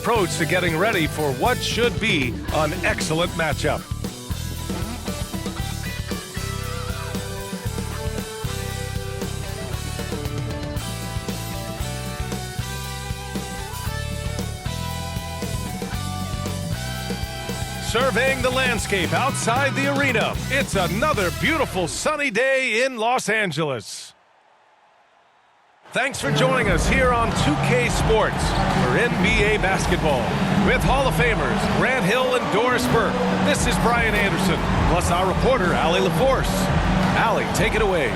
approach to getting ready for what should be an excellent matchup. Surveying the landscape outside the arena, it's another beautiful sunny day in Los Angeles. Thanks for joining us here on 2K Sports for NBA basketball with Hall of Famers Grant Hill and Doris Burke. This is Brian Anderson, plus our reporter, Allie LaForce. Allie, take it away.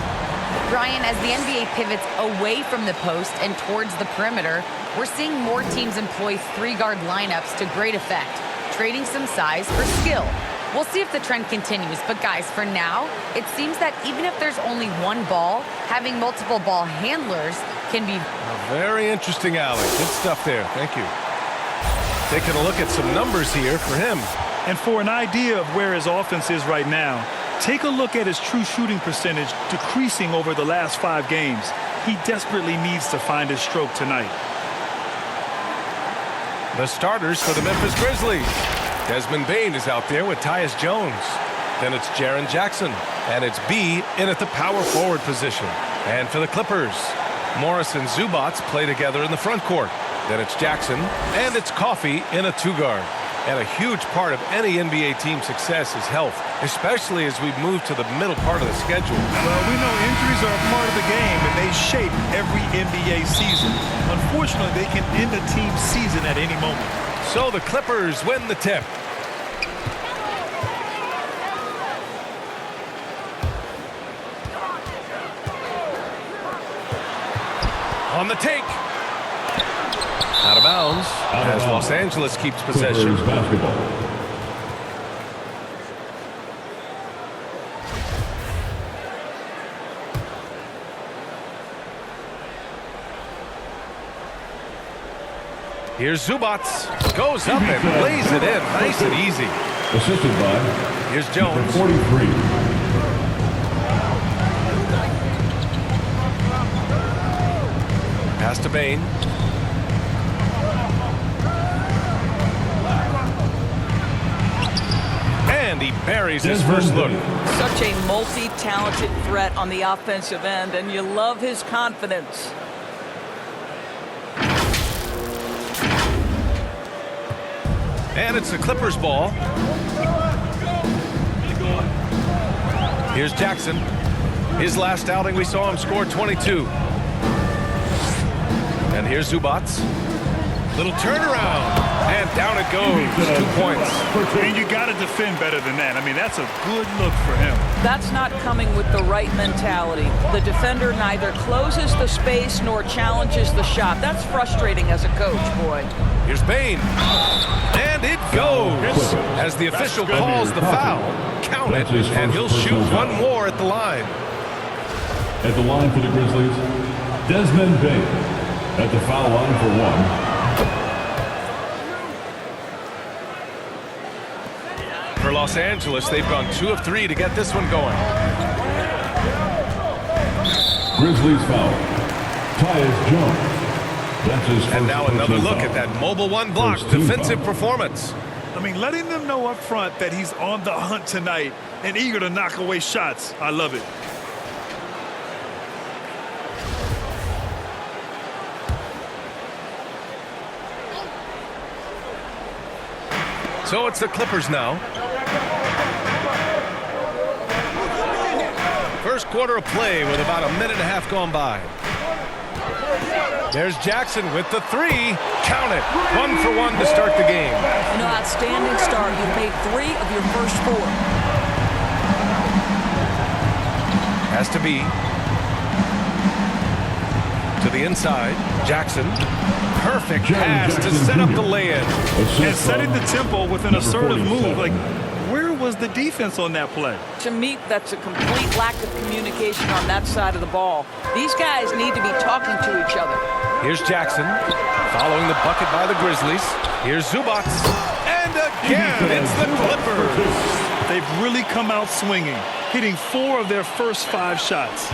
Brian, as the NBA pivots away from the post and towards the perimeter, we're seeing more teams employ three-guard lineups to great effect, trading some size for skill. We'll see if the trend continues, but guys, for now, it seems that even if there's only one ball, having multiple ball handlers can be very interesting, Allie. Good stuff there. Thank you. Taking a look at some numbers here for him. And for an idea of where his offense is right now, take a look at his true shooting percentage decreasing over the last 5 games. He desperately needs to find his stroke tonight. The starters for the Memphis Grizzlies. Desmond Bane is out there with Tyus Jones. Then it's Jaren Jackson. And it's B in at the power forward position. And for the Clippers, Morris and Zubac play together in the front court. Then it's Jackson. And it's Coffey in a 2-guard. And a huge part of any NBA team's success is health, especially as we move to the middle part of the schedule. Well, we know injuries are a part of the game, and they shape every NBA season. Unfortunately, they can end a team's season at any moment. So the Clippers win the tip. On the take. Out of bounds as Los Angeles keeps possession. Here's Zubac. Goes up and lays it in. Nice and easy. Assisted by. Here's Jones. 43. Pass to Bane. And he buries his first look. Such a multi-talented threat on the offensive end, and you love his confidence. And it's the Clippers' ball. Here's Jackson. His last outing, we saw him score 22. And here's Zubac. Little turnaround. And down it goes. 2 points. And you got to defend better than that. I mean, that's a good look for him. That's not coming with the right mentality. The defender neither closes the space nor challenges the shot. That's frustrating as a coach, boy. Here's Bane. And it goes. As the official calls the foul. Count it. And he'll shoot one more at the line. At the line for the Grizzlies, Desmond Bane. At the foul line for 1. For Los Angeles, they've gone 2 of 3 to get this one going. Grizzlies foul. Tyus Jones. That's his first. And now another look foul. at that mobile 1 block defensive performance. I mean, letting them know up front that he's on the hunt tonight and eager to knock away shots. I love it. So it's the Clippers now. First quarter of play with about a minute and a half gone by. There's Jackson with the 3. Count it. 1 for 1 to start the game. An outstanding start. You've made 3 of your first 4. Has to be. To the inside. Jackson. Perfect pass to set up the lay-in. And setting the tempo with an assertive move. Like, where was the defense on that play? To me, that's a complete lack of communication on that side of the ball. These guys need to be talking to each other. Here's Jackson. Following the bucket by the Grizzlies. Here's Zubac. And again, it's the Clippers. They've really come out swinging, hitting 4 of their first 5 shots.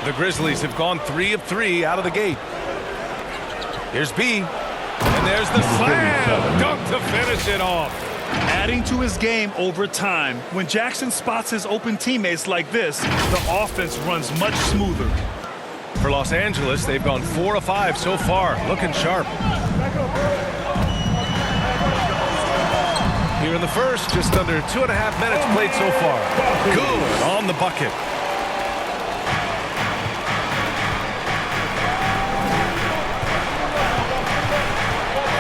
The Grizzlies have gone 3 of 3 out of the gate. Here's B. And there's the slam dunk to finish it off. Adding to his game over time. When Jackson spots his open teammates like this, the offense runs much smoother. For Los Angeles, they've gone 4 of 5 so far, looking sharp. Here in the first, just under 2.5 minutes played so far. Good on the bucket.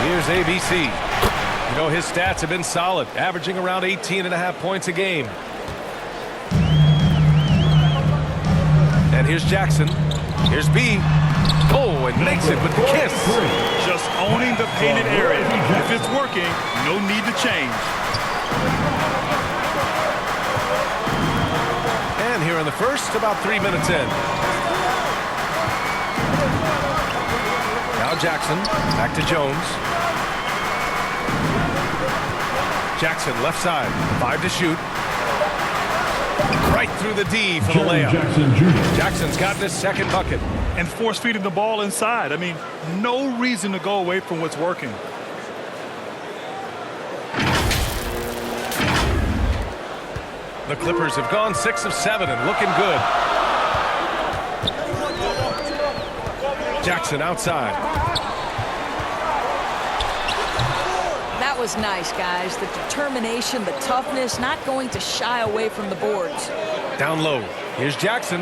Here's ABC. You know, his stats have been solid, averaging around 18.5 points a game. And here's Jackson. Here's B. Oh, and makes it with the kiss. Just owning the painted area. If it's working, no need to change. And here in the first, about 3 minutes in. Now Jackson, back to Jones. Jackson, left side, 5 to shoot. Right through the D for the layup. Jackson's gotten his second bucket. And force-feeding the ball inside. I mean, no reason to go away from what's working. The Clippers have gone 6 of 7 and looking good. Jackson outside. That was nice, guys. The determination, the toughness, not going to shy away from the boards. Down low. Here's Jackson.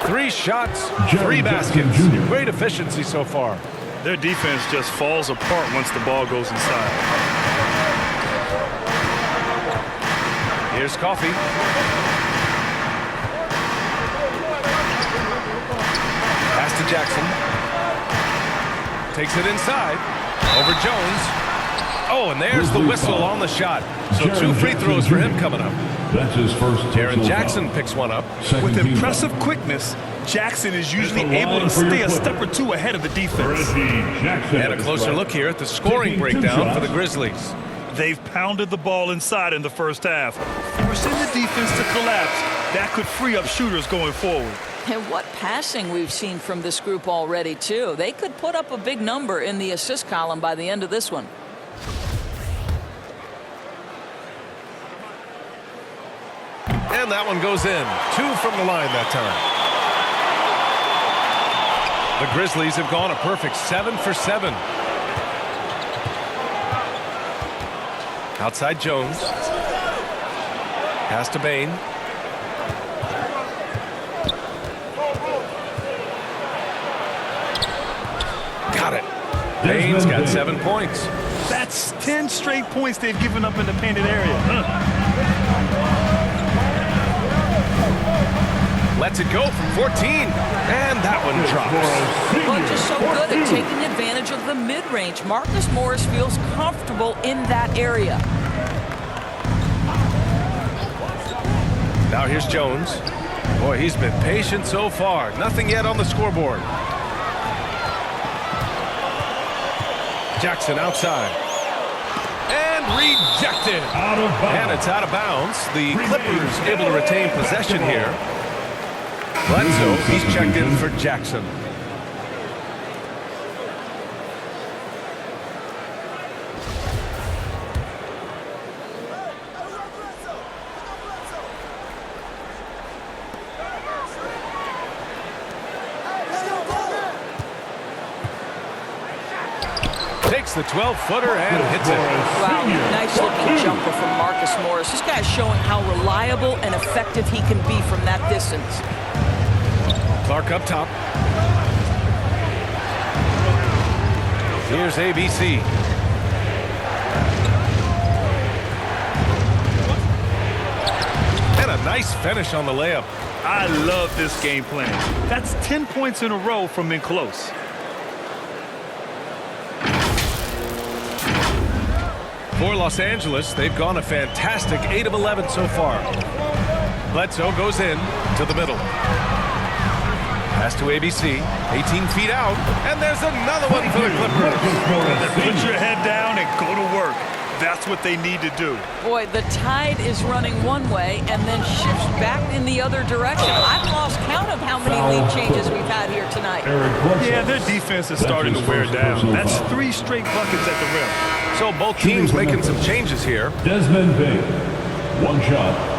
3 shots, 3 baskets. Great efficiency so far. Their defense just falls apart once the ball goes inside. Here's Coffee. Pass to Jackson. Takes it inside. Over Jones. Oh, and there's the whistle on the shot. So 2 free throws for him coming up. That's his first. Jaren Jackson picks one up. With impressive quickness, Jackson is usually able to stay a step or 2 ahead of the defense. And a closer look here at the scoring breakdown for the Grizzlies. They've pounded the ball inside in the first half, forcing the defense to collapse. That could free up shooters going forward. And what passing we've seen from this group already, too. They could put up a big number in the assist column by the end of this one. And that one goes in. 2 from the line that time. The Grizzlies have gone a perfect 7 for 7. Outside Jones. Pass to Bane. Got it. Bane's got 7 points. That's 10 straight points they've given up in the painted area. Lets it go from 14. And that one drops. Well, just so good at taking advantage of the mid-range. Marcus Morris feels comfortable in that area. Now here's Jones. Boy, he's been patient so far. Nothing yet on the scoreboard. Jackson outside. And rejected. And it's out of bounds. The Clippers able to retain possession here. Bledsoe, he's checked in for Jackson. Takes the 12-footer and hits it. Wow, nice looking jumper from Marcus Morris. This guy's showing how reliable and effective he can be from that distance. Clark up top. Here's ABC. And a nice finish on the layup. I love this game plan. That's 10 points in a row from in close. For Los Angeles, they've gone a fantastic 8 of 11 so far. Bledsoe goes in to the middle. Pass to ABC, 18 feet out, and there's another one for the Clippers. Put your head down and go to work. That's what they need to do. Boy, the tide is running one way and then shifts back in the other direction. I've lost count of how many lead changes we've had here tonight. Yeah, their defense is starting to wear down. That's 3 straight buckets at the rim. So both teams making some changes here. Desmond Bain, 1 shot.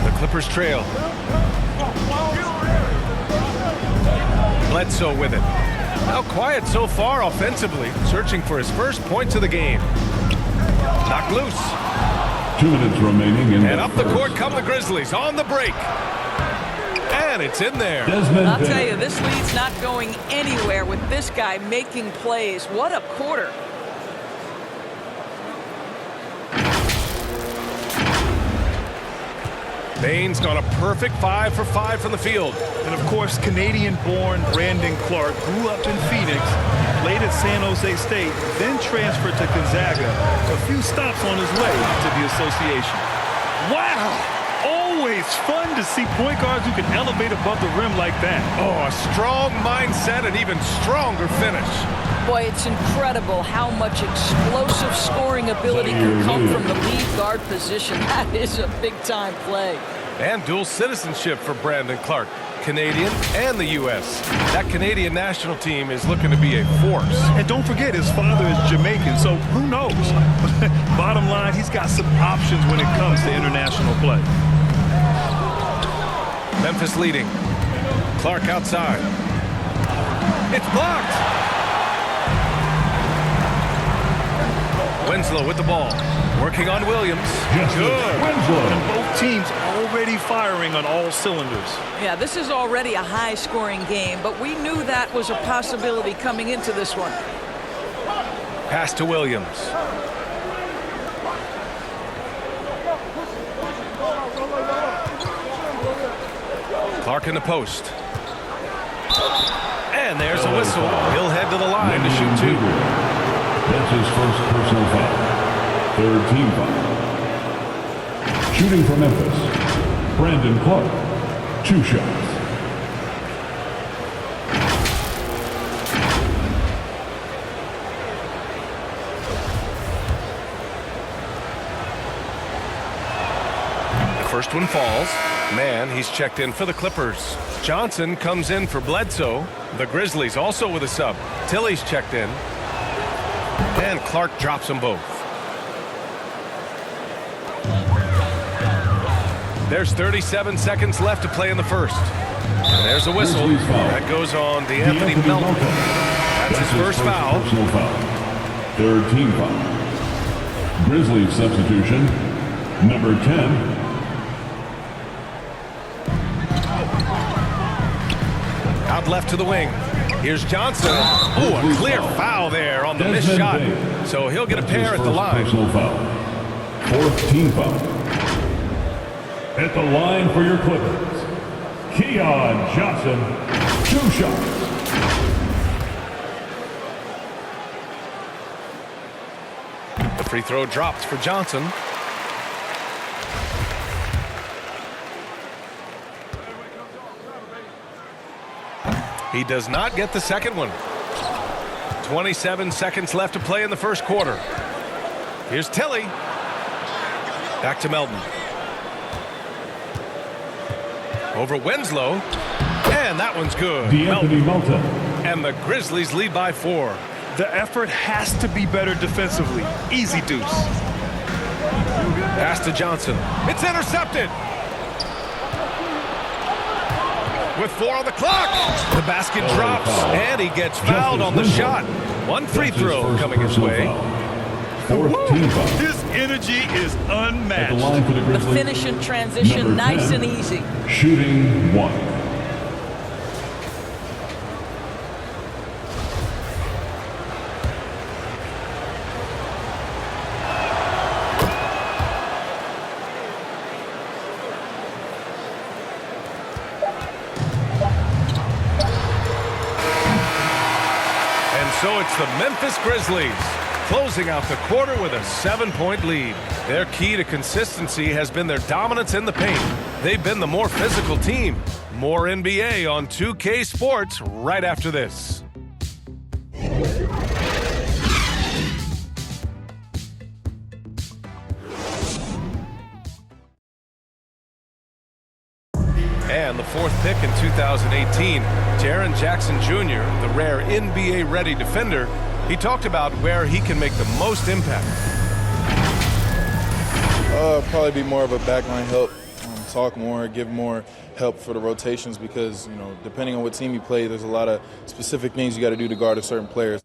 The Clippers trail. Bledsoe with it. Now quiet so far offensively, searching for his first points of the game. Knocked loose. 2 minutes remaining in And up the court come the Grizzlies on the break. And it's in there. I'll tell you, this lead's not going anywhere with this guy making plays. What a quarter. Bain's gone a perfect 5 for 5 from the field. And of course, Canadian-born Brandon Clark grew up in Phoenix, played at San Jose State, then transferred to Gonzaga. A few stops on his way to the association. Wow! Always fun to see point guards who can elevate above the rim like that. Oh, a strong mindset and even stronger finish. Boy, it's incredible how much explosive scoring ability can come from the lead guard position. That is a big-time play. And dual citizenship for Brandon Clark, Canadian and the U.S. That Canadian national team is looking to be a force. And don't forget, his father is Jamaican, so who knows? Bottom line, he's got some options when it comes to international play. Memphis leading. Clark outside. It's blocked. Winslow with the ball. Working on Williams. Good. And both teams already firing on all cylinders. Yeah, this is already a high-scoring game, but we knew that was a possibility coming into this one. Pass to Williams. Clark in the post. And there's a whistle. He'll head to the line to shoot 2. That's his first personal foul. 3rd team foul. Shooting for Memphis, Brandon Clark, 2 shots. The first one falls. Man, he's checked in for the Clippers. Johnson comes in for Bledsoe. The Grizzlies also with a sub. Tilly's checked in. And Clark drops them both. There's 37 seconds left to play in the first. And there's a whistle. That goes on D'Anthony Melton. That's his first foul. 3rd team foul. Grizzlies substitution, number 10. Out left to the wing. Here's Johnson. Oh, a clear foul there on the missed shot. So he'll get a pair at the line. 4th team foul. At the line for your Clippers, Keon Johnson, 2 shots. The free throw dropped for Johnson. He does not get the second one. 27 seconds left to play in the first quarter. Here's Tilly. Back to Melton. Over Winslow. And that one's good. Melton. And the Grizzlies lead by 4. The effort has to be better defensively. Easy deuce. Pass to Johnson. It's intercepted. With 4 on the clock. The basket drops, and he gets fouled on the shot. 1 free throw coming his way. 4th team foul. His energy is unmatched. At the line for the The Grizzlies, finish and transition, nice and easy. shooting 1. So it's the Memphis Grizzlies closing out the quarter with a 7-point lead. Their key to consistency has been their dominance in the paint. They've been the more physical team. More NBA on 2K Sports right after this. And the fourth pick in 2018, Jaren Jackson Jr., the rare NBA-ready defender, he talked about where he can make the most impact. Probably be more of a backline help, talk more, give more help for the rotations because, you know, depending on what team you play, there's a lot of specific things you got to do to guard a certain player.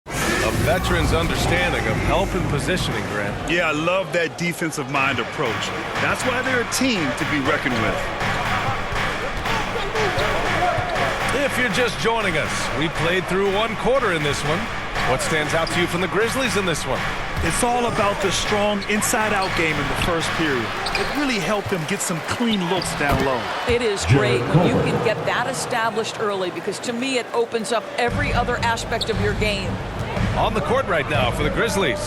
A veteran's understanding of help and positioning, Grant. Yeah, I love that defensive mind approach. That's why they're a team to be reckoned with. If you're just joining us, we played through one quarter in this one. What stands out to you from the Grizzlies in this one? It's all about the strong inside-out game in the first period. It really helped them get some clean looks down low. It is great when you can get that established early because to me it opens up every other aspect of your game. On the court right now for the Grizzlies,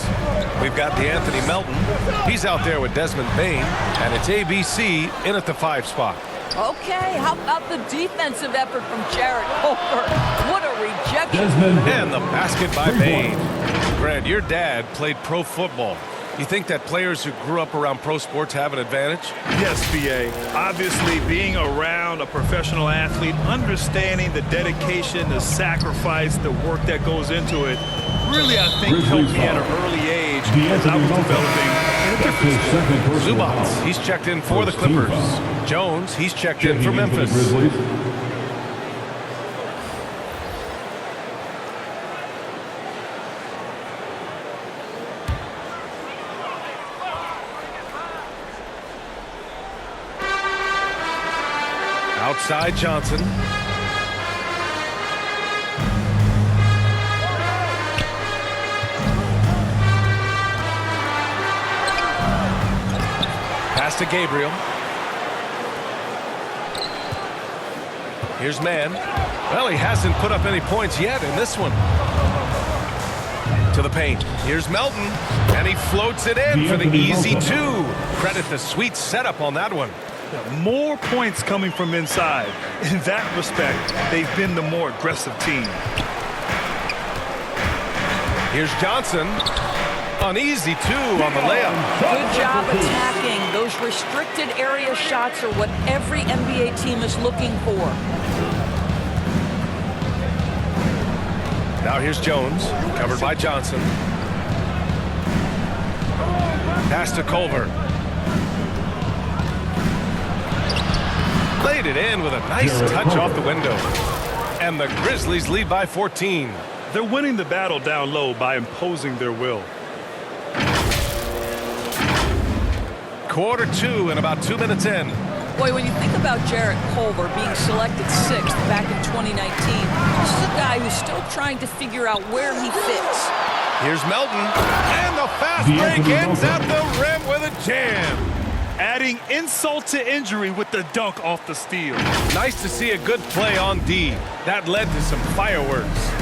we've got DeAnthony Melton. He's out there with Desmond Bane, and it's ABC in at the 5 spot. Okay, how about the defensive effort from Jarrett Culver? What a rejection. And the basket by Bane. Grant, your dad played pro football. You think that players who grew up around pro sports have an advantage? Yes, B.A. Obviously, being around a professional athlete, understanding the dedication, the sacrifice, the work that goes into it, really, I think, helped me at an early age as I was developing in a different sport. Zubats, he's checked in for the Clippers. Jones, he's checked in for Memphis. Outside Johnson. Pass to Gabriel. Here's Mann. Well, he hasn't put up any points yet in this one. To the paint. Here's Melton. And he floats it in for the easy 2. Credit the sweet setup on that one. More points coming from inside. In that respect, they've been the more aggressive team. Here's Johnson. An easy 2 on the layup. Good job attacking. Those restricted area shots are what every NBA team is looking for. Now here's Jones, covered by Johnson. Pass to Culver. Laid it in with a nice touch off the window. And the Grizzlies lead by 14. They're winning the battle down low by imposing their will. Quarter 2 and about 2 minutes in. Boy, when you think about Jarrett Culver being selected 6th back in 2019, this is a guy who's still trying to figure out where he fits. Here's Melton. And the fast break ends at the rim with a jam. Adding insult to injury with the dunk off the steal. Nice to see a good play on D. That led to some fireworks.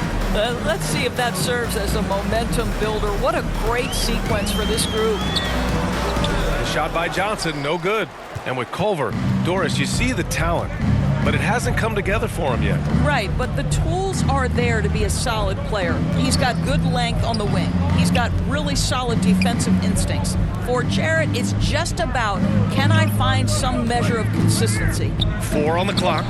Let's see if that serves as a momentum builder. What a great sequence for this group. The shot by Johnson, no good. And with Culver, Doris, you see the talent, but it hasn't come together for him yet. Right, but the tools are there to be a solid player. He's got good length on the wing. He's got really solid defensive instincts. For Jarrett, it's just about, can I find some measure of consistency? 4 on the clock.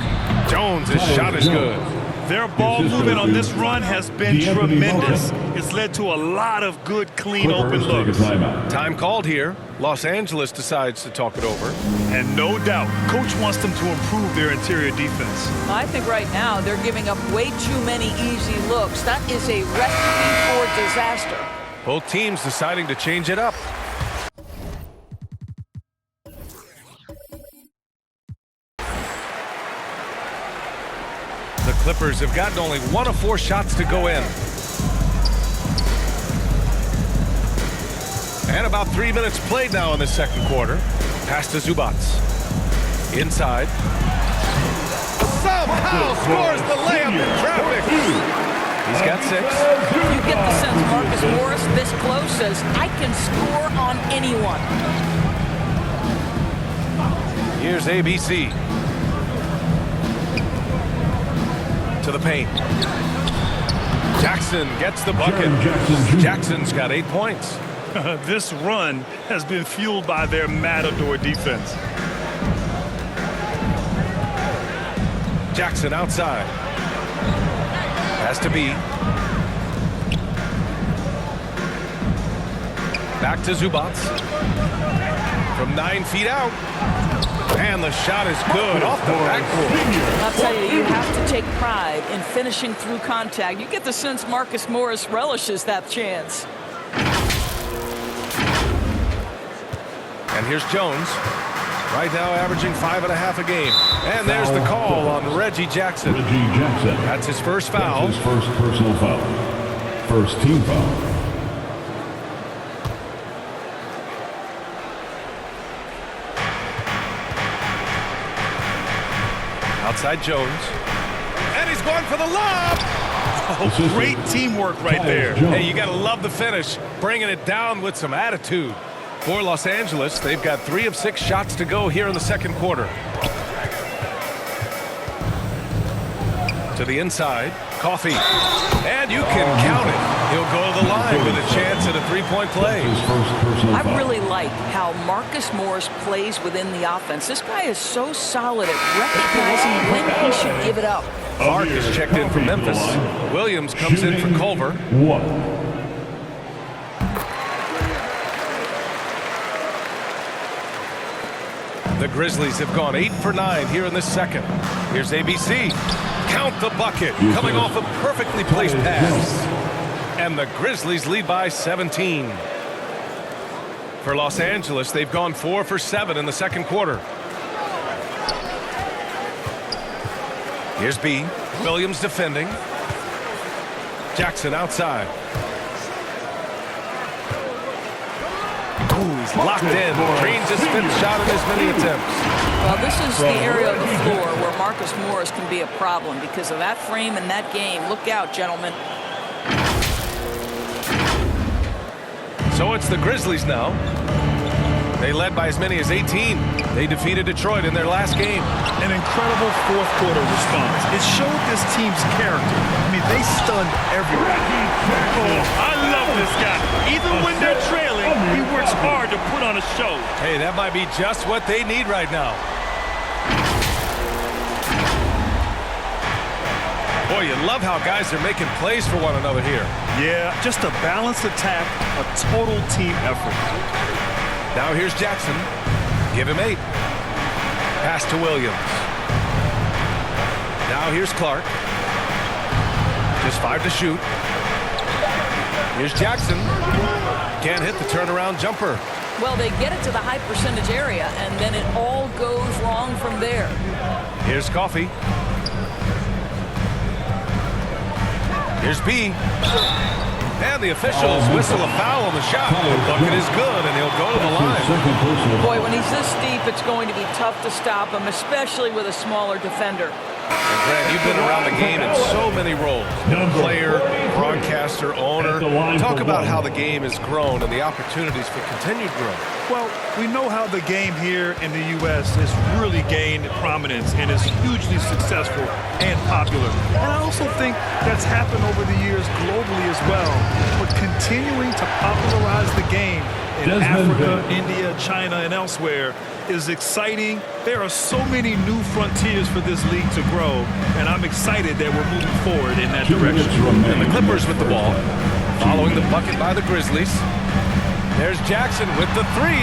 Jones' shot is good. Their ball movement on this run has been tremendous. It's led to a lot of good, clean, open looks. Time called here. Los Angeles decides to talk it over. And no doubt, Coach wants them to improve their interior defense. I think right now they're giving up way too many easy looks. That is a recipe for disaster. Both teams deciding to change it up. The Clippers have gotten only 1 of 4 shots to go in. And about 3 minutes played now in the second quarter. Pass to Zubats. Inside. Somehow scores the layup in traffic. He's got 6. You get the sense Marcus Morris this close says, I can score on anyone. Here's ABC. to the paint. Jackson gets the bucket. Jackson's got 8 points. This run has been fueled by their Matador defense. Jackson outside. Has to be. Back to Zubats. From 9 feet out. And the shot is good off the backboard. I'll tell you, you have to take pride in finishing through contact. You get the sense Marcus Morris relishes that chance. And here's Jones. Right now averaging 5.5 a game. And there's the call on Reggie Jackson. Reggie Jackson. That's his first foul. That's his first personal foul. First team foul. Outside Jones. And he's going for the lob. Oh, great teamwork right there. Hey, you got to love the finish. Bringing it down with some attitude. For Los Angeles, they've got 3 of 6 shots to go here in the second quarter. To the inside. Coffee. And you can count it. He'll go to the line with a chance at a 3-point play. I really like how Marcus Morris plays within the offense. This guy is so solid at recognizing when he should give it up. Clark is checked in for Memphis. Williams comes in for Culver. The Grizzlies have gone 8 for 9 here in this second. Here's ABC. Count the bucket. Coming off a perfectly placed pass. And the Grizzlies lead by 17. For Los Angeles, they've gone 4 for 7 in the second quarter. Here's B. Williams defending. Jackson outside. Ooh, he's locked in. Drains his 5th shot in as many attempts. Well, this is the area of the floor where Marcus Morris can be a problem because of that frame and that game. Look out, gentlemen. So it's the Grizzlies now. They led by as many as 18. They defeated Detroit in their last game. An incredible fourth quarter response. It showed this team's character. I mean, they stunned everyone. Oh, I love this guy. Even when they're trailing, he works hard to put on a show. Hey, that might be just what they need right now. Boy, you love how guys are making plays for one another here. Yeah, just a balanced attack, a total team effort. Now here's Jackson. Give him 8. Pass to Williams. Now here's Clark. Just 5 to shoot. Here's Jackson. Can't hit the turnaround jumper. Well, they get it to the high percentage area, and then it all goes wrong from there. Here's Coffee. Here's B. And the officials whistle a foul on the shot. The bucket is good, and he'll go to the line. Boy, when he's this deep, it's going to be tough to stop him, especially with a smaller defender. And Grant, you've been around the game in so many roles. Player, broadcaster, owner. Talk about how the game has grown and the opportunities for continued growth. Well, we know how the game here in the U.S. has really gained prominence and is hugely successful and popular. And I also think that's happened over the years globally as well. But continuing to popularize the game in Africa, India, China, and elsewhere is exciting. There are so many new frontiers for this league to grow, and I'm excited that we're moving forward in that direction. And the Clippers with the ball, following the bucket by the Grizzlies. There's Jackson with the 3,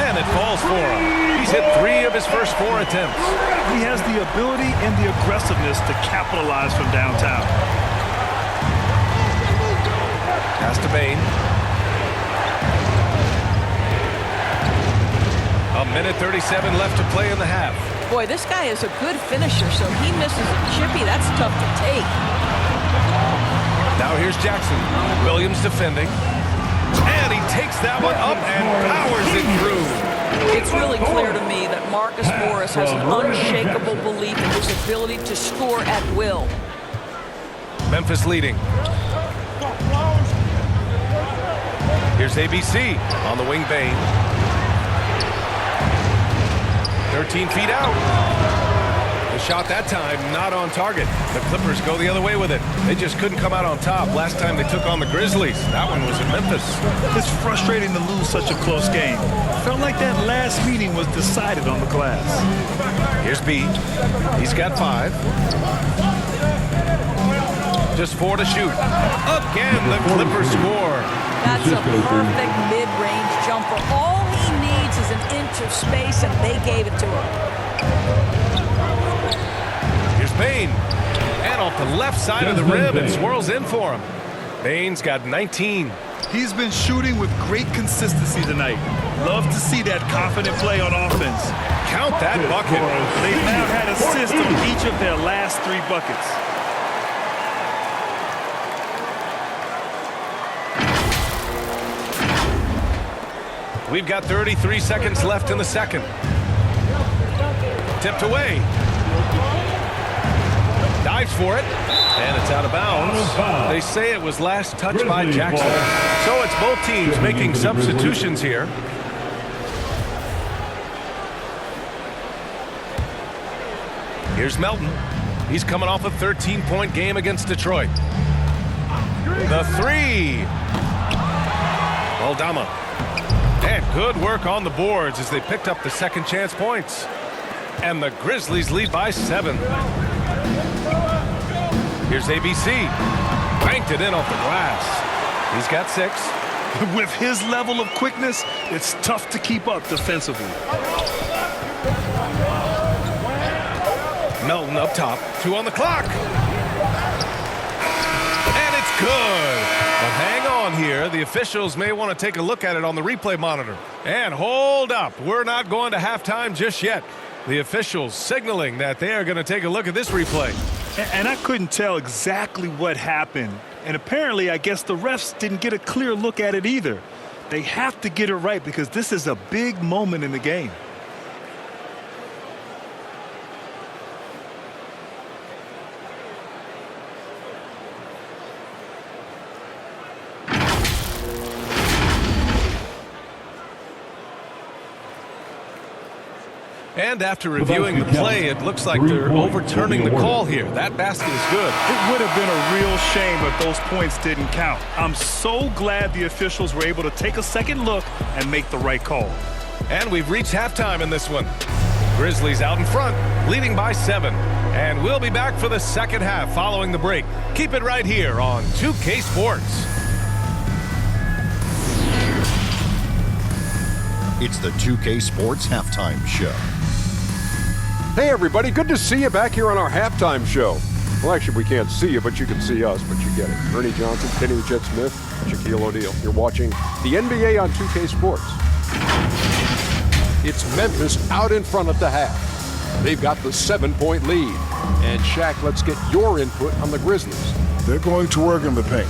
and it falls for him. He's hit 3 of his first 4 attempts. He has the ability and the aggressiveness to capitalize from downtown. Pass to Bain. A minute 37 left to play in the half. Boy, this guy is a good finisher, so he misses a chippy. That's tough to take. Now here's Jackson. Williams defending. And he takes that one up and powers it through. It's really clear to me that Marcus Morris has an unshakable belief in his ability to score at will. Memphis leading. Here's ABC on the wing. Bain. 13 feet out. The Shot that time, not on target. The Clippers go the other way with it. They just couldn't come out on top last time they took on the Grizzlies. That one was in Memphis. It's frustrating to lose such a close game. Felt like that last meeting was decided on the glass. Here's B. He's got 5. Just 4 to shoot. Again, the Clippers score. That's a perfect mid-range jumper. All he needs is an inch of space, and they gave it to him. Here's Bain. And off the left side of the rim, it swirls in for him. Bain's got 19. He's been shooting with great consistency tonight. Love to see that confident play on offense. Count that bucket. They've now had assists on each of their last 3 buckets. We've got 33 seconds left in the second. Tipped away. Dives for it. And it's out of bounds. They say it was last touched by Jackson. So it's both teams making substitutions here. Here's Melton. He's coming off a 13-point game against Detroit. The 3. Aldama. And good work on the boards as they picked up the second chance points. And the Grizzlies lead by 7. Here's ABC. Banked it in off the glass. He's got 6. With his level of quickness, it's tough to keep up defensively. Melton up top. 2 on the clock. And it's good. But hang on here. The officials may want to take a look at it on the replay monitor. And hold up. We're not going to halftime just yet. The officials signaling that they are going to take a look at this replay. And I couldn't tell exactly what happened. And apparently, I guess the refs didn't get a clear look at it either. They have to get it right because this is a big moment in the game. And after reviewing the play, it looks like they're overturning the call here. That basket is good. It would have been a real shame if those points didn't count. I'm so glad the officials were able to take a second look and make the right call. And we've reached halftime in this one. Grizzlies out in front, leading by 7. And we'll be back for the second half following the break. Keep it right here on 2K Sports. It's the 2K Sports Halftime Show. Hey everybody, good to see you back here on our halftime show. Well, actually we can't see you, but you can see us, but you get it. Ernie Johnson, Kenny the Jet Smith, Shaquille O'Neal. You're watching the NBA on 2K Sports. It's Memphis out in front at the half. They've got the 7-point lead. And Shaq, let's get your input on the Grizzlies. They're going to work in the paint.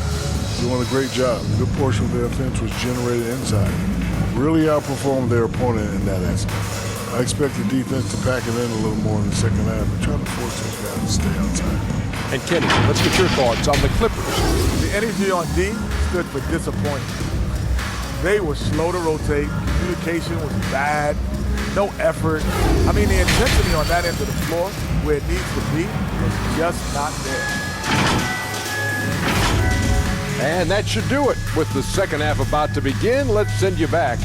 Doing a great job. A good portion of their offense was generated inside. Really outperformed their opponent in that aspect. I expect the defense to pack it in a little more in the second half and try to force those guys to stay outside. And Kenny, let's get your thoughts on the Clippers. The energy on D stood for disappointment. They were slow to rotate. Communication was bad. No effort. I mean, the intensity on that end of the floor, where it needs to be, was just not there. And that should do it. With the second half about to begin, let's send you back.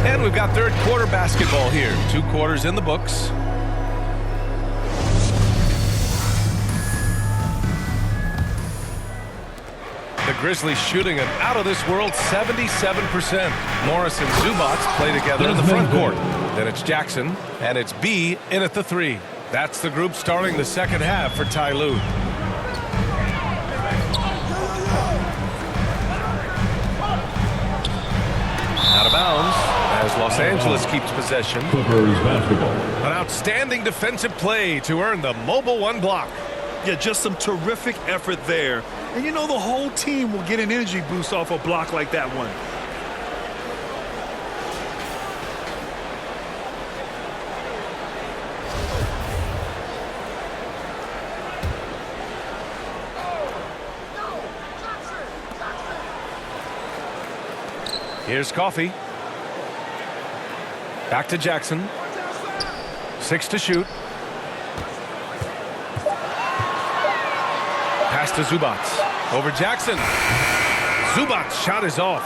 And we've got third quarter basketball here. 2 quarters in the books. The Grizzlies shooting an out-of-this-world 77%. Morris and Zubac play together in the front court. Then it's Jackson, and it's B in at the 3. That's the group starting the second half for Ty Lue. Out of bounds as Los Angeles keeps possession. Clippers basketball. An outstanding defensive play to earn the mobile 1 block. Yeah, just some terrific effort there. And you know the whole team will get an energy boost off a block like that one. Here's Coffey. Back to Jackson. 6 to shoot. Pass to Zubats. Over Jackson. Zubats' shot is off.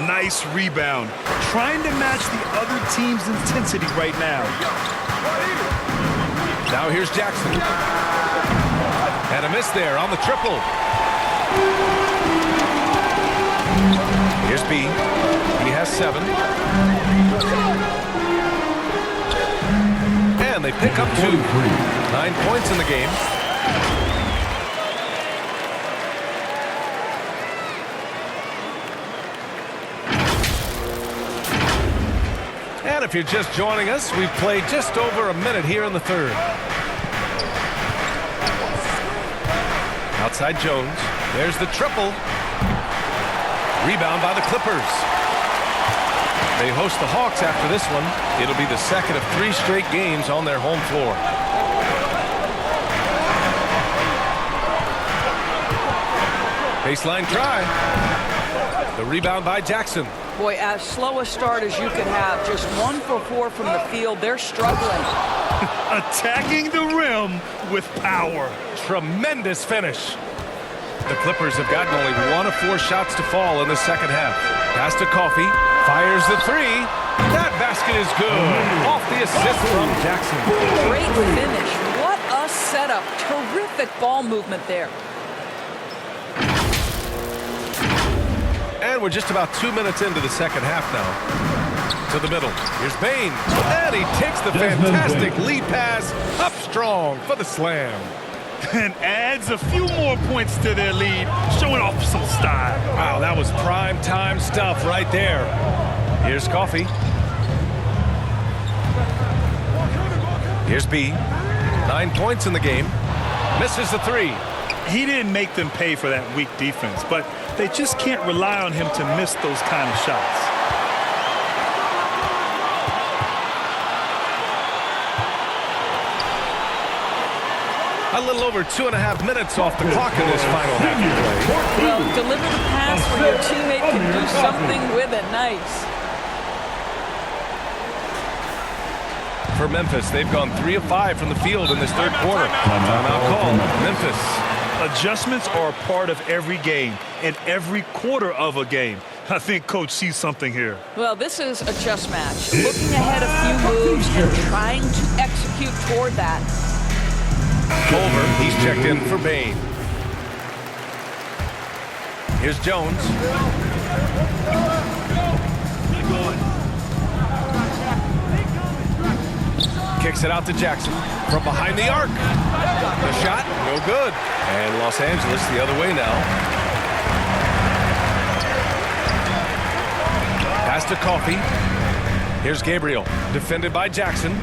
Nice rebound. Trying to match the other team's intensity right now. Now here's Jackson. And a miss there on the triple. Here's B. He has 7. And they pick up 2. 9 points in the game. And if you're just joining us, we've played just over a minute here in the third. Outside Jones. There's the triple. Rebound by the Clippers. They host the Hawks after this one. It'll be the second of 3 straight games on their home floor. Baseline try. The rebound by Jackson. Boy, as slow a start as you could have, just 1 for 4 from the field. They're struggling. Attacking the rim with power. Tremendous finish. The Clippers have gotten only 1 of 4 shots to fall in the second half. Pass to Coffey. Fires the 3. That basket is good. Off the assist from Jackson. Great finish. What a setup. Terrific ball movement there. And we're just about 2 minutes into the second half now. To the middle. Here's Bane. And he takes the fantastic lead pass up strong for the slam. And adds a few more points to their lead, showing off some style. Wow, that was prime time stuff right there. Here's Coffey. Here's B. 9 points in the game. Misses the 3. He didn't make them pay for that weak defense, but they just can't rely on him to miss those kind of shots. A little over 2.5 minutes off the clock in this final half of play. Well, deliver the pass where your teammate can do something with it. Nice. For Memphis, they've gone 3 of 5 from the field in this third quarter. Timeout called. Memphis. Adjustments are a part of every game and every quarter of a game. I think Coach sees something here. Well, this is a chess match. Looking ahead a few moves and trying to execute toward that. Culver, he's checked in for Bane. Here's Jones. Kicks it out to Jackson from behind the arc. The shot, no good. And Los Angeles the other way now. Pass to Coffey. Here's Gabriel, defended by Jackson.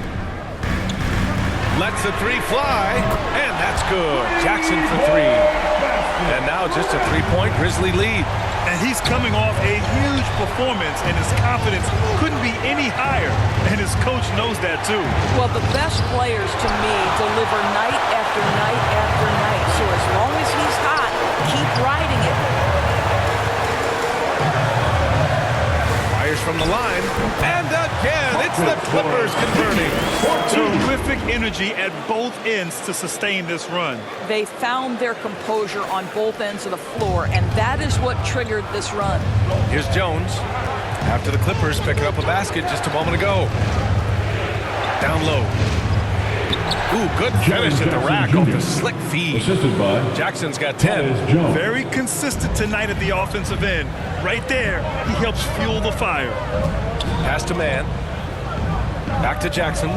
Lets the 3 fly, and that's good. Jackson for 3. And now just a 3-point Grizzly lead. And he's coming off a huge performance, and his confidence couldn't be any higher. And his coach knows that, too. Well, the best players, to me, deliver night after night after night. So as long as he's hot, keep riding it. Fires from the line, and again, it's the Clippers converting. Terrific energy at both ends to sustain this run. They found their composure on both ends of the floor, and that is what triggered this run. Here's Jones. After the Clippers picking up a basket just a moment ago. Down low. Ooh, good finish at the rack off the slick feed. Assisted by Jackson's got 10. Very consistent tonight at the offensive end. Right there, he helps fuel the fire. Pass to Man. Back to Jackson.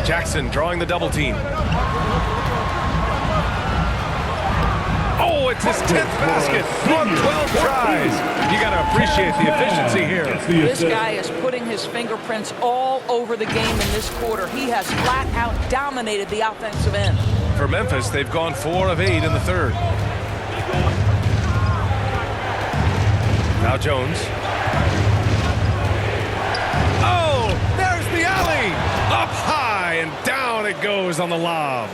Jackson drawing the double team. Oh, it's his 10th basket on 12 tries. You got to appreciate the efficiency here. This guy is putting his fingerprints all over the game in this quarter. He has flat out dominated the offensive end. For Memphis, they've gone 4 of 8 in the third. Now Jones. Oh, there's the alley. Up high and down it goes on the lob.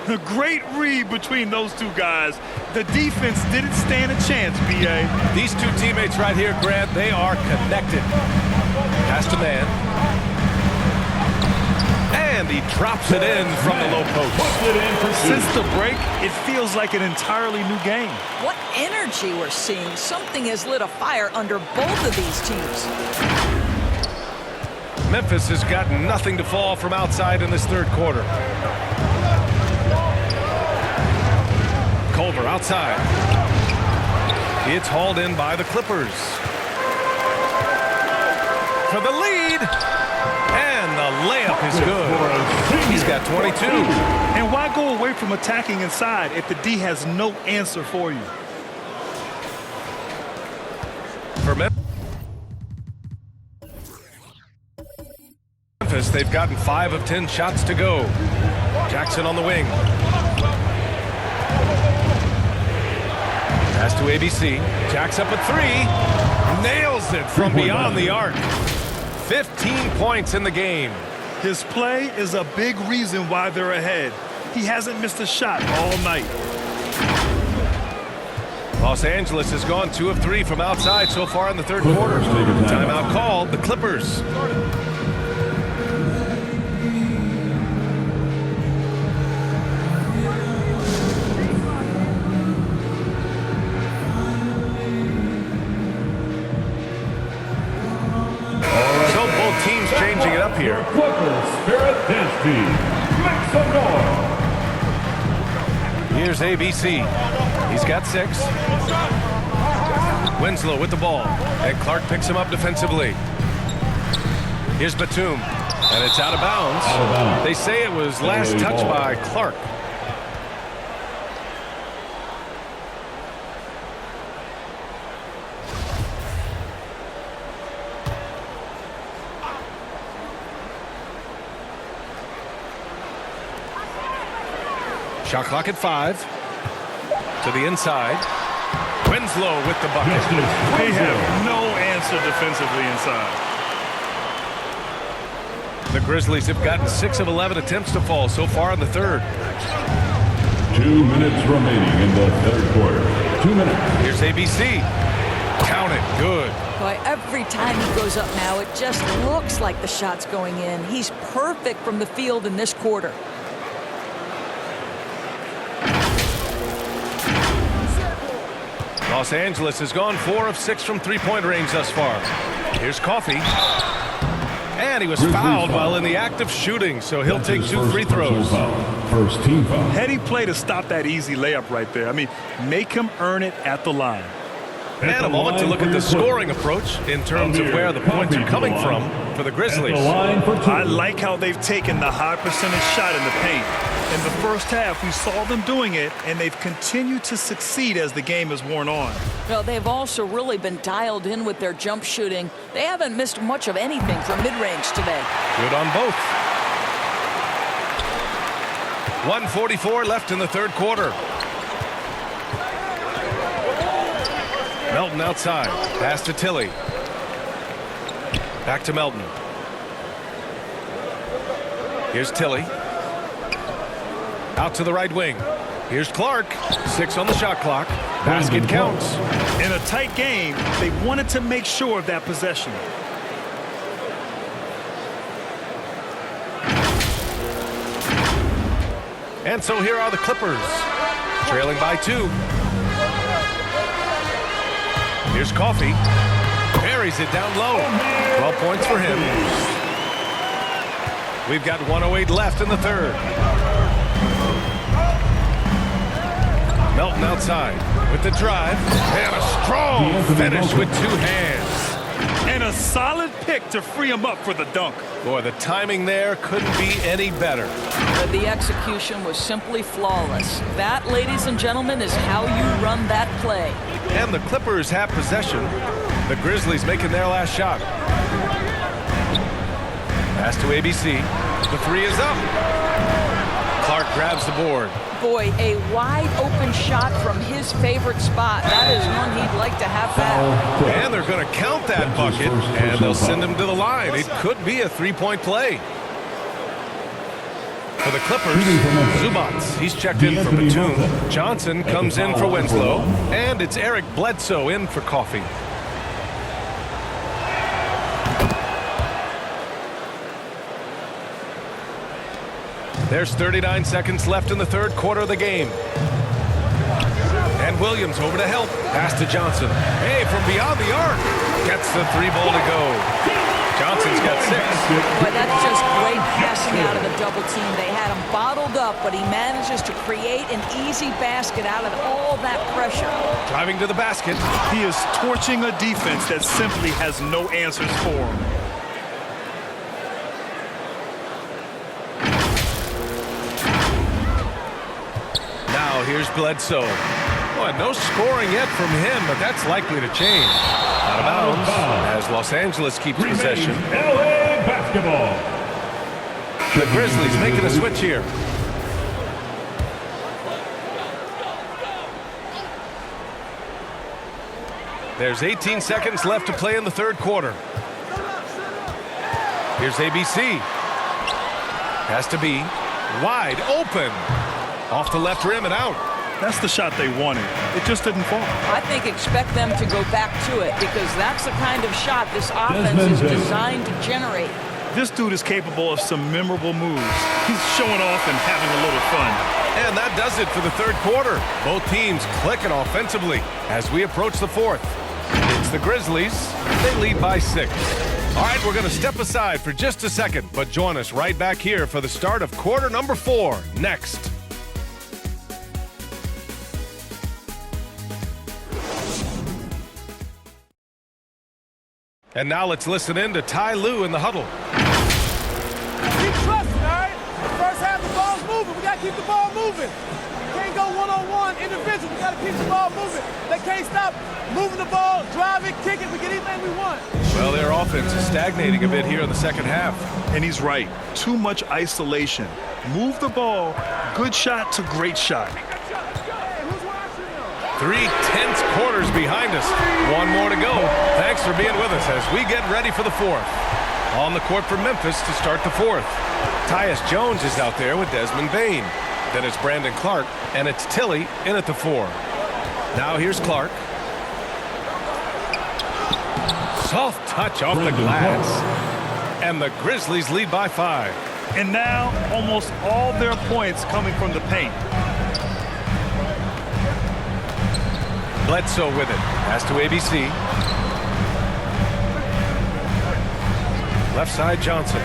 A great read between those two guys. The defense didn't stand a chance, B.A. These two teammates right here, Grant, they are connected. Pass to man. And he drops it in from the low post. Since the break, it feels like an entirely new game. What energy we're seeing. Something has lit a fire under both of these teams. Memphis has got nothing to fall from outside in this third quarter. Culver outside. It's hauled in by the Clippers. For the lead. And the layup is good. He's got 22. And why go away from attacking inside if the D has no answer for you? For Memphis, they've gotten 5 of 10 shots to go. Jackson on the wing. Pass to ABC. Jacks up a 3. Nails it from beyond the arc. 15 points in the game. His play is a big reason why they're ahead. He hasn't missed a shot all night. Los Angeles has gone 2 of 3 from outside so far in the third quarter. Timeout called. The Clippers. Teams changing it up here. Here's ABC. He's got 6. Winslow with the ball. And Clark picks him up defensively. Here's Batum. And it's out of bounds. They say it was last touched by Clark. Shot clock at 5. To the inside. Winslow with the bucket. They have no answer defensively inside. The Grizzlies have gotten 6 of 11 attempts to fall so far in the third. 2 minutes remaining in the third quarter. 2 minutes. Here's ABC. Count it. Good. Boy, every time he goes up now, it just looks like the shot's going in. He's perfect from the field in this quarter. Los Angeles has gone 4 of 6 from three-point range thus far. Here's Coffey. And he was fouled while in the act of shooting, so he'll take 2 free throws. First team foul. Heady play to stop that easy layup right there. I mean, make him earn it at the line. And a moment to look at the scoring approach in terms of where the points are coming from for the Grizzlies. I like how they've taken the high percentage shot in the paint. In the first half, we saw them doing it, and they've continued to succeed as the game has worn on. Well, they've also really been dialed in with their jump shooting. They haven't missed much of anything from mid-range today. Good on both. 1:44 left in the third quarter. Melton outside. Pass to Tilly. Back to Melton. Here's Tilly. Out to the right wing. Here's Clark. 6 on the shot clock. Basket counts. In a tight game, they wanted to make sure of that possession. And so here are the Clippers. Trailing by 2. Here's Coffey. Parries it down low. 12 points for him. We've got 1:08 left in the third. Melton outside with the drive. And a strong finish with 2 hands. And a solid pick to free him up for the dunk. Boy, the timing there couldn't be any better. But the execution was simply flawless. That, ladies and gentlemen, is how you run that play. And the Clippers have possession. The Grizzlies making their last shot. Pass to ABC. The 3 is up. Clark grabs the board. Boy, a wide open shot from his favorite spot. That is one he'd like to have back. And they're going to count that bucket, and they'll send him to the line. It could be a 3-point play. For the Clippers, Zubats. He's checked in for Batum. Johnson comes in for Winslow. And it's Eric Bledsoe in for Coffee. There's 39 seconds left in the third quarter of the game. And Williams over to help. Pass to Johnson. Hey, from beyond the arc. Gets the three ball to go. Johnson's got 6. Boy, that's just great passing out of the double team. They had him bottled up, but he manages to create an easy basket out of all that pressure. Driving to the basket. He is torching a defense that simply has no answers for him. Now here's Bledsoe. Boy, no scoring yet from him, but that's likely to change. Out of bounds as Los Angeles keeps possession. LA basketball. The Grizzlies making a switch here. There's 18 seconds left to play in the third quarter. Here's ABC. Has to be wide open. Off the left rim and out. That's the shot they wanted. It just didn't fall. I think expect them to go back to it because that's the kind of shot this offense is designed to generate. This dude is capable of some memorable moves. He's showing off and having a little fun. And that does it for the third quarter. Both teams clicking offensively as we approach the fourth. It's the Grizzlies. They lead by 6. All right, we're going to step aside for just a second, but join us right back here for the start of quarter number 4 next. And now let's listen in to Ty Lue in the huddle. Keep trusting, all right? First half, the ball's moving. We got to keep the ball moving. Can't go one-on-one, individual. We got to keep the ball moving. They can't stop moving the ball, drive it, kick it. We get anything we want. Well, their offense is stagnating a bit here in the second half. And he's right. Too much isolation. Move the ball. Good shot to great shot. 3 tense quarters behind us. One more to go. Thanks for being with us as we get ready for the fourth. On the court for Memphis to start the fourth. Tyus Jones is out there with Desmond Bane. Then it's Brandon Clark, and it's Tilly in at the 4. Now here's Clark. Soft touch off the glass. And the Grizzlies lead by 5. And now almost all their points coming from the paint. Bledsoe with it. Pass to ABC. Left side Johnson.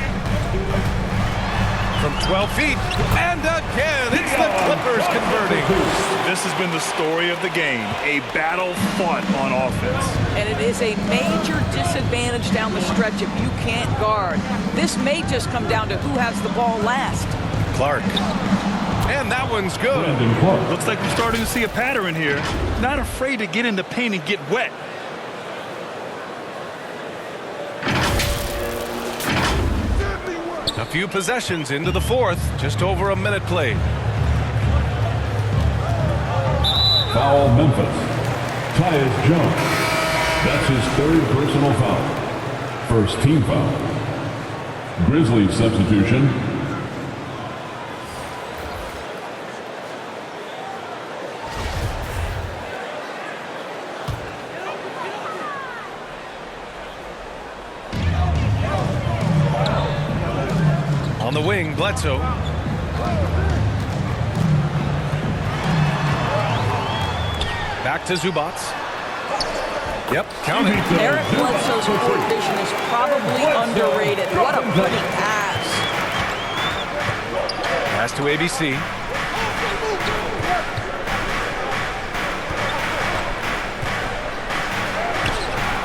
From 12 feet. And again, it's the Clippers converting. This has been the story of the game. A battle fought on offense. And it is a major disadvantage down the stretch if you can't guard. This may just come down to who has the ball last. Clark. And that one's good. Looks like we're starting to see a pattern here. Not afraid to get in the paint and get wet. A few possessions into the fourth. Just over a minute played. Foul Memphis. Tyus Jones. That's his 3rd personal foul. First team foul. Grizzlies substitution. On the wing, Bledsoe. Back to Zubats. Yep, count it. Eric Bledsoe's court vision is probably underrated. What a pretty pass. Pass to ABC.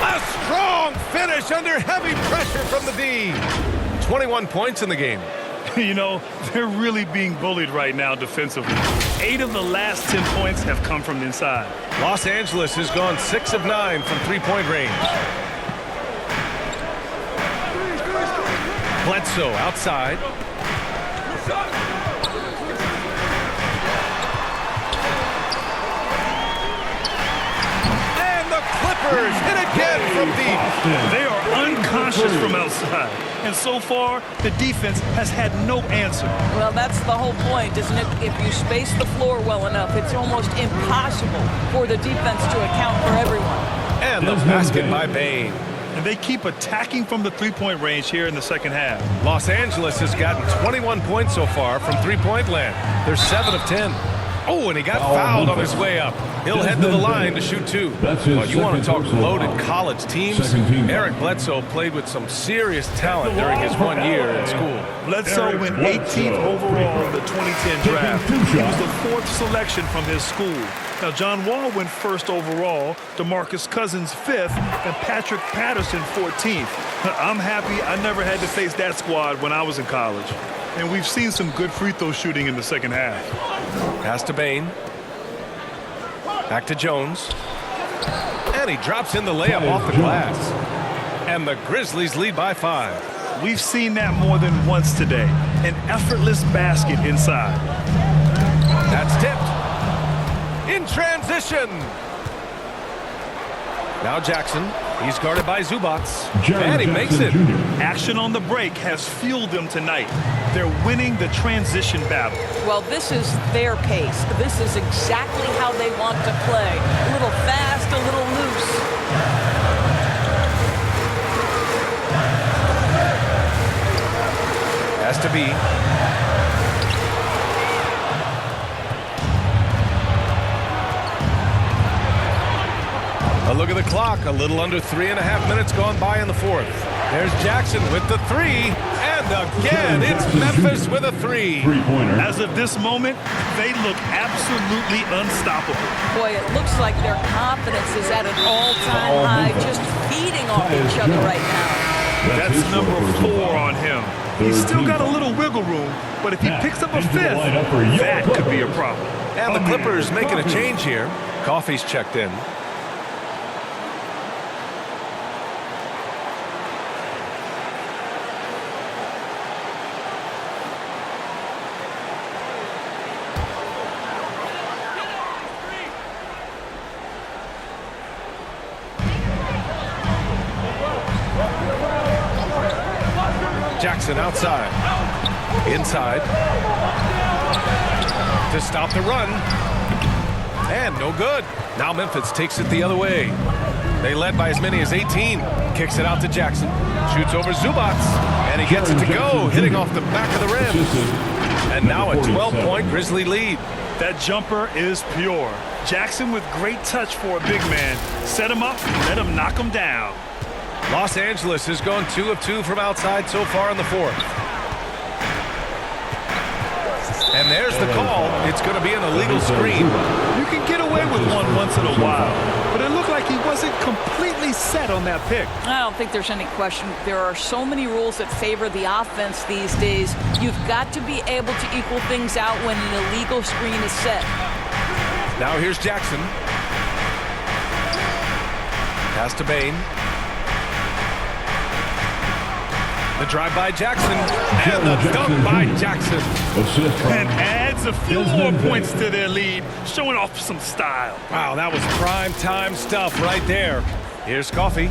A strong finish under heavy pressure from the D. 21 points in the game. You know, they're really being bullied right now defensively. 8 of the last 10 points have come from inside. Los Angeles has gone 6 of 9 from three-point range. Bledsoe outside. And the Clippers Clippers hit again from deep. They are unconscious from outside. And so far, the defense has had no answer. Well, that's the whole point, isn't it? If you space the floor well enough, it's almost impossible for the defense to account for everyone. And the basket by Bane. And they keep attacking from the three-point range here in the second half. Los Angeles has gotten 21 points so far from three-point land. They're 7 of 10. Oh, and he got fouled on his way up. He'll head to the line to shoot 2. Well, you want to talk loaded college teams? Eric Bledsoe played with some serious talent during his 1 year in school. Bledsoe went 18th overall in the 2010 draft. He was the 4th selection from his school. Now, John Wall went 1st overall, DeMarcus Cousins 5th, and Patrick Patterson 14th. I'm happy I never had to face that squad when I was in college. And we've seen some good free throw shooting in the second half. Pass to Bane. Back to Jones. And he drops in the layup off the glass. And the Grizzlies lead by 5. We've seen that more than once today. An effortless basket inside. That's tipped. In transition. Now Jackson. He's guarded by Zubats. And he makes it. Action on the break has fueled them tonight. They're winning the transition battle. Well, this is their pace. This is exactly how they want to play. A little fast, a little loose. Has to be. A look at the clock. A little under 3.5 minutes gone by in the 4th. There's Jackson with the 3. And again, it's Memphis with a 3. As of this moment, they look absolutely unstoppable. Boy, it looks like their confidence is at an all-time high, just feeding off each other right now. That's number 4 on him. He's still got a little wiggle room, but if he picks up a 5th, that could be a problem. And the Clippers making a change here. Coffey's checked in. Jackson outside. Inside. To stop the run. And no good. Now Memphis takes it the other way. They led by as many as 18. Kicks it out to Jackson. Shoots over Zubats. And he gets it to go, hitting off the back of the rim. And now a 12-point Grizzly lead. That jumper is pure. Jackson with great touch for a big man. Set him up, let him knock him down. Los Angeles has gone 2 of 2 from outside so far in the 4th. And there's the call. It's going to be an illegal screen. You can get away with one once in a while, but it looked like he wasn't completely set on that pick. I don't think there's any question. There are so many rules that favor the offense these days. You've got to be able to equal things out when an illegal screen is set. Now here's Jackson. Pass to Bane. The drive by Jackson, and the dunk by Jackson. And adds a few more points to their lead, showing off some style. Wow, that was prime time stuff right there. Here's Coffey.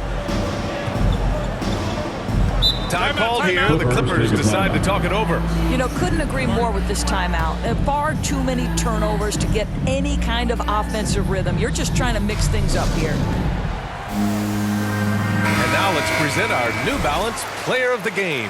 Time called here. The Clippers decide to talk it over. You know, couldn't agree more with this timeout. Far too many turnovers to get any kind of offensive rhythm. You're just trying to mix things up here. And now let's present our New Balance Player of the Game.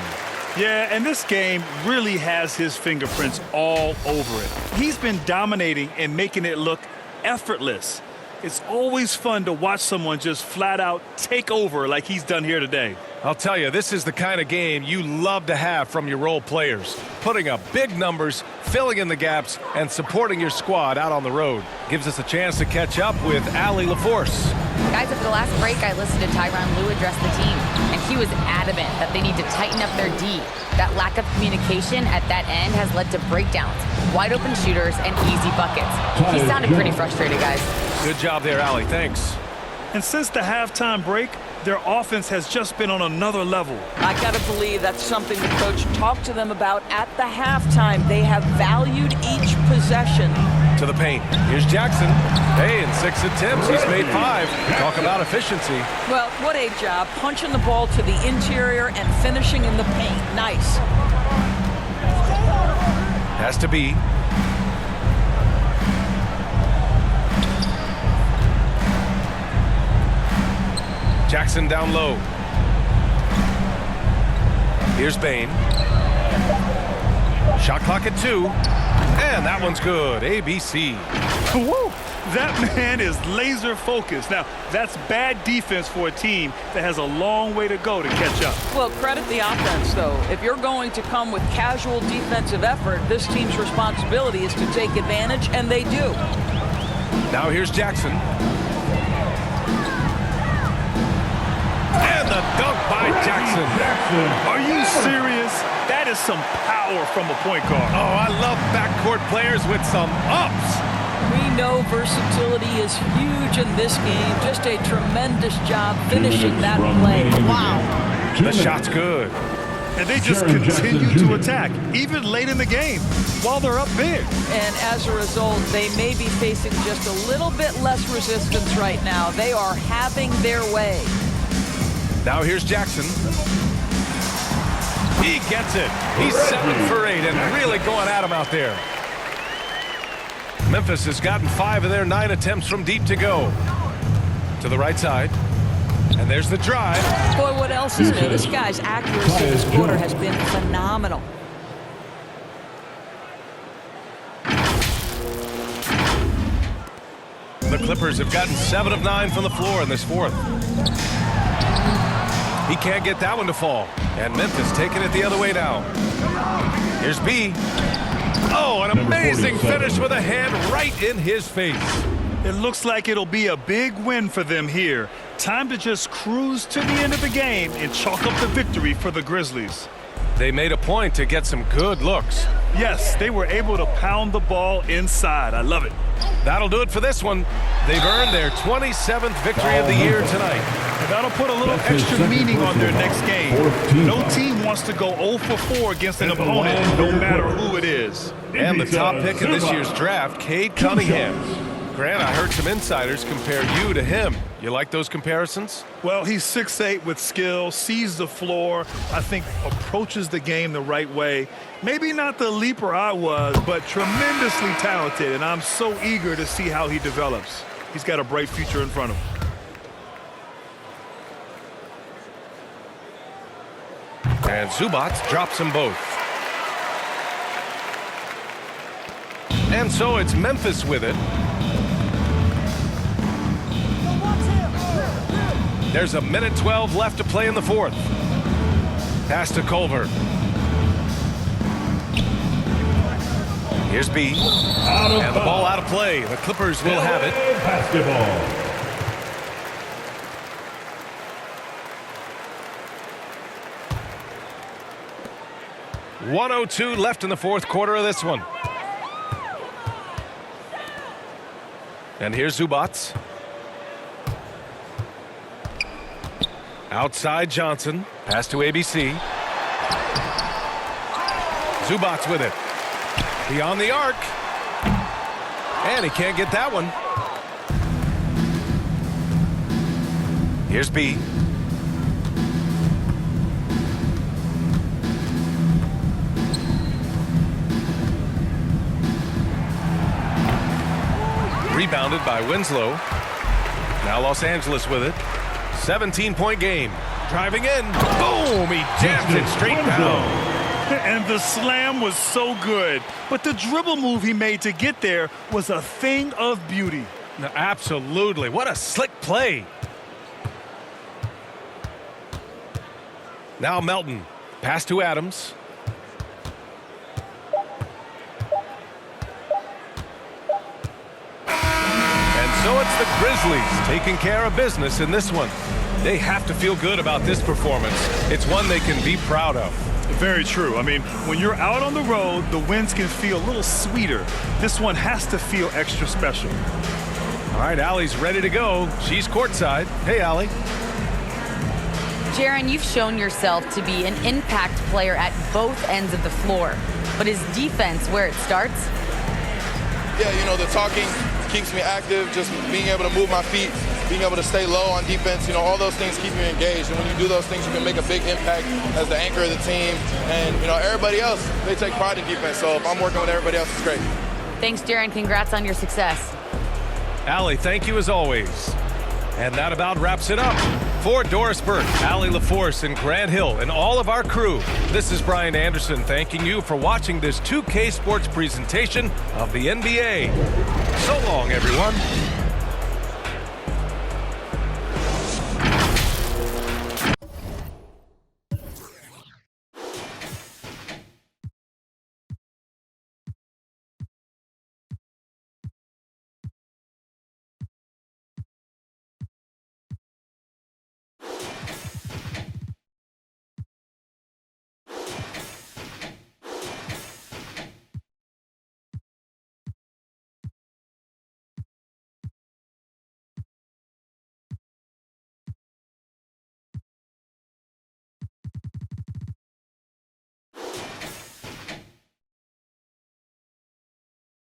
Yeah, and this game really has his fingerprints all over it. He's been dominating and making it look effortless. It's always fun to watch someone just flat out take over like he's done here today. I'll tell you, this is the kind of game you love to have from your role players. Putting up big numbers, filling in the gaps, and supporting your squad out on the road. Gives us a chance to catch up with Allie LaForce. Guys, after the last break, I listened to Tyronn Lue address the team, and he was adamant that they need to tighten up their D. That lack of communication at that end has led to breakdowns, wide open shooters, and easy buckets. He sounded pretty frustrated, guys. Good job there, Allie. Thanks. And since the halftime break, their offense has just been on another level. I gotta believe that's something the coach talked to them about at the halftime. They have valued each possession. To the paint. Here's Jackson. Hey, in 6 attempts, he's made 5. Talk about efficiency. Well, what a job. Punching the ball to the interior and finishing in the paint. Nice. Has to be. Jackson down low. Here's Bane. Shot clock at 2. And that one's good. ABC. Woo! That man is laser focused. Now, that's bad defense for a team that has a long way to go to catch up. Well, credit the offense, though. If you're going to come with casual defensive effort, this team's responsibility is to take advantage, and they do. Now here's Jackson. And the dunk by Jackson. Are you serious? That is some power from a point guard. Oh, I love backcourt players with some ups. We know versatility is huge in this game. Just a tremendous job finishing that play. Wow. The shot's good. And they just continue to attack, even late in the game, while they're up big. And as a result, they may be facing just a little bit less resistance right now. They are having their way. Now here's Jackson. He gets it. He's 7 for 8 and really going at him out there. Memphis has gotten 5 of their 9 attempts from deep to go. To the right side. And there's the drive. Boy, what else is new? This guy's accuracy this quarter has been phenomenal. The Clippers have gotten 7 of 9 from the floor in this 4th. He can't get that one to fall. And Memphis taking it the other way now. Here's B. Oh, an amazing finish with a hand right in his face. It looks like it'll be a big win for them here. Time to just cruise to the end of the game and chalk up the victory for the Grizzlies. They made a point to get some good looks. Yes, they were able to pound the ball inside. I love it. That'll do it for this one. They've earned their 27th victory of the year tonight. That'll put a little extra meaning on their next game. No team wants to go 0 for 4 against an opponent, no matter who it is. And the top pick in this year's draft, Cade Cunningham. Grant, I heard some insiders compare you to him. You like those comparisons? Well, he's 6'8" with skill, sees the floor, I think approaches the game the right way. Maybe not the leaper I was, but tremendously talented, and I'm so eager to see how he develops. He's got a bright future in front of him. And Zubac drops them both. And so it's Memphis with it. There's a minute 12 left to play in the 4th. Pass to Culver. Here's B. And the ball out of play. The Clippers will have it. Basketball. .102 left in the 4th quarter of this one. And here's Zubac. Outside Johnson. Pass to ABC. Zubac with it. Beyond the arc. And he can't get that one. Here's B. Rebounded by Winslow. Now Los Angeles with it. 17-point game. Driving in. Boom! He jammed it straight down. And the slam was so good. But the dribble move he made to get there was a thing of beauty. No, absolutely. What a slick play. Now Melton. Pass to Adams. So it's the Grizzlies taking care of business in this one. They have to feel good about this performance. It's one they can be proud of. Very true. I mean, when you're out on the road, the wins can feel a little sweeter. This one has to feel extra special. All right, Allie's ready to go. She's courtside. Hey, Allie. Jaron, you've shown yourself to be an impact player at both ends of the floor. But is defense where it starts? Yeah, you know, the talking keeps me active, just being able to move my feet, being able to stay low on defense, you know, all those things keep you engaged. And when you do those things, you can make a big impact as the anchor of the team. And, you know, everybody else, they take pride in defense. So if I'm working with everybody else, it's great. Thanks, Jaron. Congrats on your success. Allie, thank you as always. And that about wraps it up. For Doris Burke, Allie LaForce, and Grant Hill, and all of our crew, this is Brian Anderson thanking you for watching this 2K Sports presentation of the NBA. So long, everyone.